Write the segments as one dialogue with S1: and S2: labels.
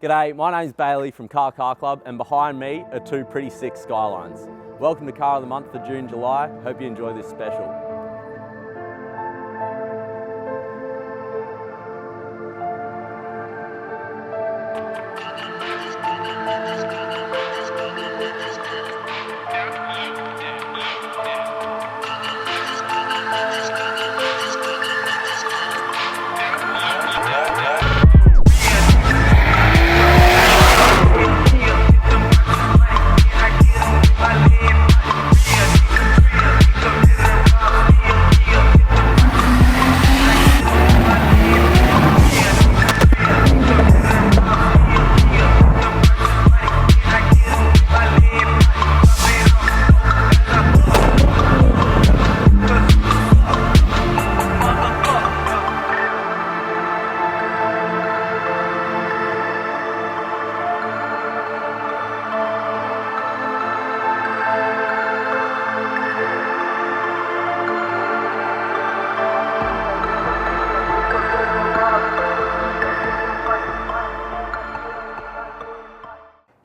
S1: G'day, my name's Bailey from Car Club, and behind me are two pretty sick Skylines. Welcome to Car of the Month for June, July. Hope you enjoy this special.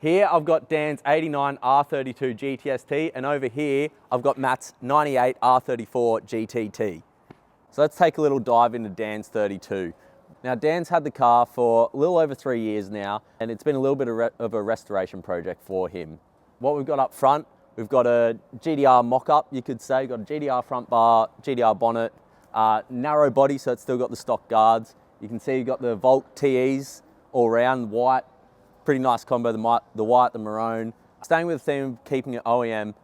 S1: Here I've got Dan's 89 R32 GTST, and over here I've got Matt's 98 R34 GTT. So let's take a little dive into Dan's 32. Now Dan's had the car for a little over 3 years now, and it's been a little bit of a restoration project for him. What we've got up front, we've got a GDR mock-up, you could say. We've got a GDR front bar, GDR bonnet, narrow body, so it's still got the stock guards. You can see you've got the Volt TEs all around, white. Pretty nice combo, the white, the maroon. Staying with the theme of keeping it OEM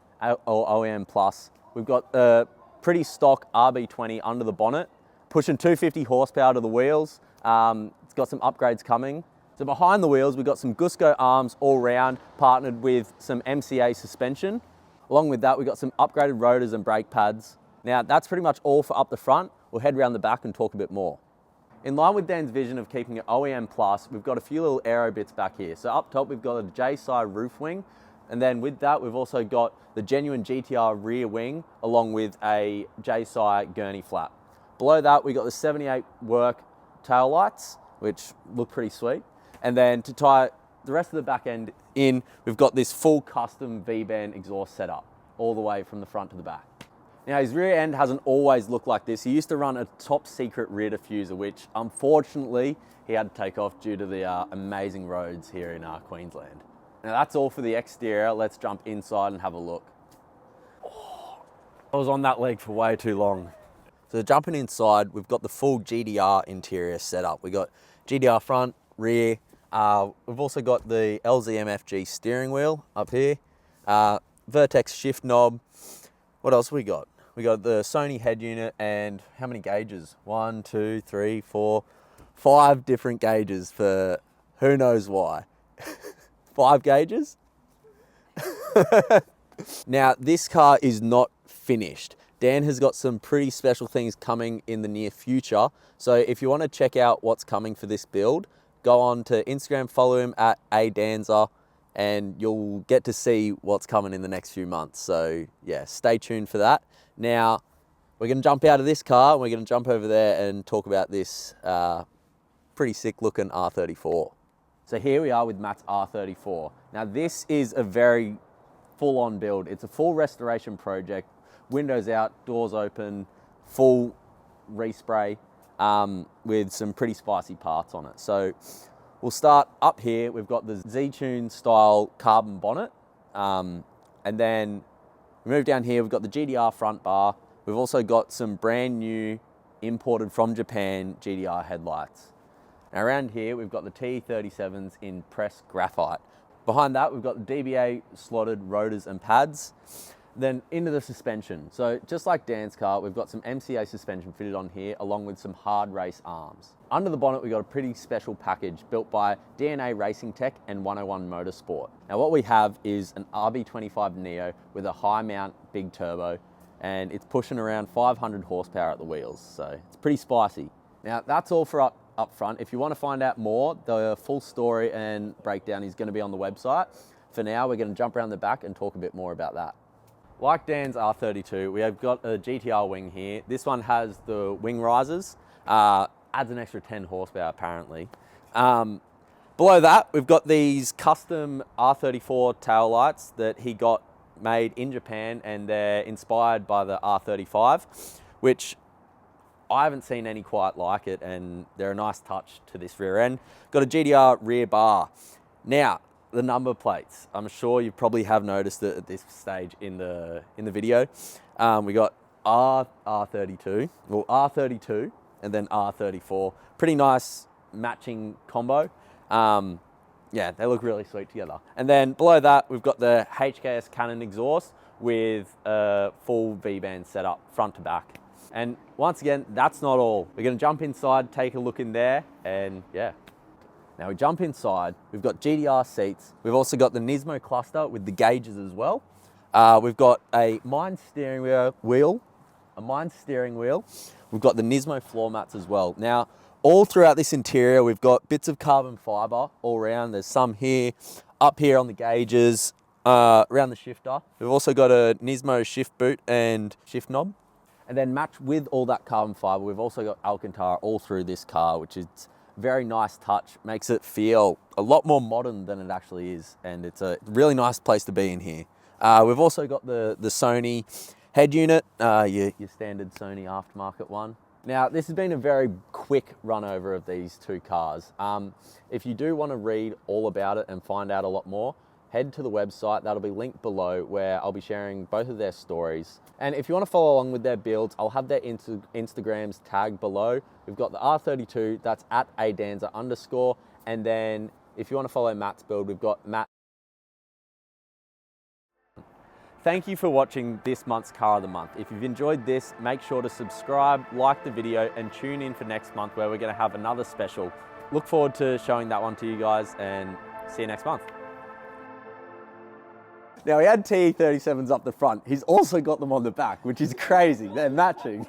S1: or OEM plus, we've got a pretty stock RB20 under the bonnet, pushing 250 horsepower to the wheels. It's got some upgrades coming. So behind the wheels, we've got some Gusco arms all round, partnered with some MCA suspension. Along with that, we've got some upgraded rotors and brake pads. Now that's pretty much all for up the front. We'll head around the back and talk a bit more. In line with Dan's vision of keeping it OEM plus, we've got a few little aero bits back here. So up top, we've got a J-side roof wing. And then with that, we've also got the genuine GTR rear wing, along with a J-side gurney flap. Below that, we've got the 78 work tail lights, which look pretty sweet. And then to tie the rest of the back end in, we've got this full custom V-band exhaust setup, all the way from the front to the back. Now his rear end hasn't always looked like this. He used to run a top secret rear diffuser, which unfortunately he had to take off due to the amazing roads here in Queensland. Now that's all for the exterior. Let's jump inside and have a look. Oh, I was on that leg for way too long. So jumping inside, we've got the full GDR interior setup. We've got GDR front, rear. We've also got the LZMFG steering wheel up here. Vertex shift knob. What else we got? We got the Sony head unit, and how many gauges? 1, 2, 3, 4, 5 different gauges for who knows why. 5 gauges? Now, this car is not finished. Dan has got some pretty special things coming in the near future. So if you want to check out what's coming for this build, go on to Instagram, follow him at @adanza, and you'll get to see what's coming in the next few months. So yeah, stay tuned for that. Now, we're gonna jump out of this car and we're gonna jump over there and talk about this pretty sick looking R34. So here we are with Matt's R34. Now this is a very full on build. It's a full restoration project, windows out, doors open, full respray with some pretty spicy parts on it. So we'll start up here. We've got the Z-Tune style carbon bonnet. And then we move down here, we've got the GDR front bar. We've also got some brand new imported from Japan GDR headlights. Now around here, we've got the T37s in pressed graphite. Behind that, we've got the DBA slotted rotors and pads. Then into the suspension. So just like Dan's car, we've got some MCA suspension fitted on here, along with some hard race arms. Under the bonnet, we've got a pretty special package built by DNA Racing Tech and 101 Motorsport. Now what we have is an RB25 Neo with a high mount big turbo, and it's pushing around 500 horsepower at the wheels. So it's pretty spicy. Now that's all for up front. If you want to find out more, the full story and breakdown is going to be on the website. For now, we're going to jump around the back and talk a bit more about that. Like Dan's R32, we have got a GTR wing here. This one has the wing risers, adds an extra 10 horsepower apparently. Below that, we've got these custom R34 tail lights that he got made in Japan, and they're inspired by the R35, which I haven't seen any quite like it, and they're a nice touch to this rear end. Got a GDR rear bar. Now, the number plates, I'm sure you probably have noticed it at this stage in the video. We got R32, well R32 and then R34. Pretty nice matching combo. Yeah, they look really sweet together. And then below that, we've got the HKS Cannon exhaust with a full V-band setup, front to back. And once again, that's not all. We're gonna jump inside, take a look in there, and yeah. Now we jump inside, we've got GDR seats. We've also got the Nismo cluster with the gauges as well. We've got a Mind steering wheel. We've got the Nismo floor mats as well. Now, all throughout this interior, we've got bits of carbon fiber all around. There's some here, up here on the gauges, around the shifter. We've also got a Nismo shift boot and shift knob. And then matched with all that carbon fiber, we've also got Alcantara all through this car, which is a very nice touch. Makes it feel a lot more modern than it actually is. And it's a really nice place to be in here. We've also got the Sony head unit, your standard Sony aftermarket one. Now, this has been a very quick run over of these two cars. If you do want to read all about it and find out a lot more, head to the website. That'll be linked below, where I'll be sharing both of their stories. And if you want to follow along with their builds, I'll have their Instagrams tagged below. We've got the R32, that's at @adanza_. And then if you want to follow Matt's build, we've got Matt. Thank you for watching this month's Car of the Month. If you've enjoyed this, make sure to subscribe, like the video, and tune in for next month, where we're going to have another special. Look forward to showing that one to you guys, and see you next month. Now, he had TE37s up the front. He's also got them on the back, which is crazy. They're matching.